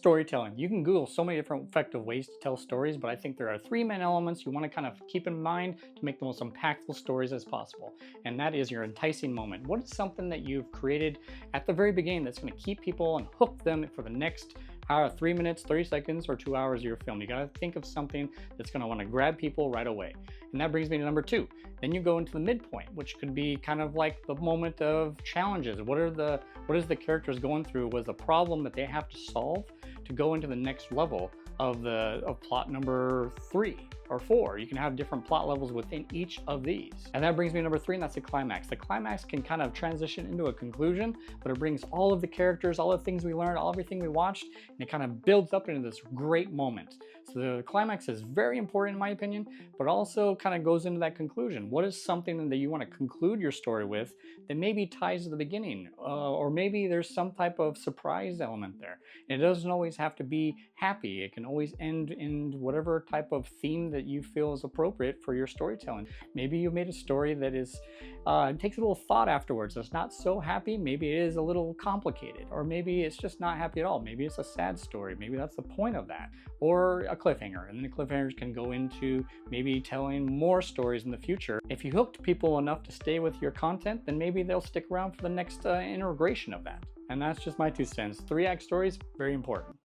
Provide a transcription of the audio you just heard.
Storytelling. You can Google so many different effective ways to tell stories, but I think there are three main elements you want to kind of keep in mind to make the most impactful stories as possible. And that is your enticing moment. What is something that you've created at the very beginning that's going to keep people and hook them for the next 3 minutes, 30 seconds, or 2 hours of your film? You got to think of something that's going to want to grab people right away. And that brings me to number two. Then you go into the midpoint, which could be kind of like the moment of challenges. What is the characters going through? Was the problem that they have to solve to go into the next level of plot number 3 or 4. You can have different plot levels within each of these. And that brings me to number 3, and that's the climax. The climax can kind of transition into a conclusion, but it brings all of the characters, all the things we learned, everything we watched, and it kind of builds up into this great moment. So the climax is very important in my opinion, but also kind of goes into that conclusion. What is something that you want to conclude your story with that maybe ties to the beginning, or maybe there's some type of surprise element there. And it doesn't always have to be happy. It can always end in whatever type of theme that you feel is appropriate for your storytelling. Maybe you made a story that is takes a little thought afterwards. It's not so happy. Maybe it is a little complicated, or maybe it's just not happy at all. Maybe it's a sad story. Maybe that's the point of that, or a cliffhanger. And then the cliffhangers can go into maybe telling more stories in the future. If you hooked people enough to stay with your content, then maybe they'll stick around for the next integration of that. And that's just my 2 cents. 3-act stories, very important.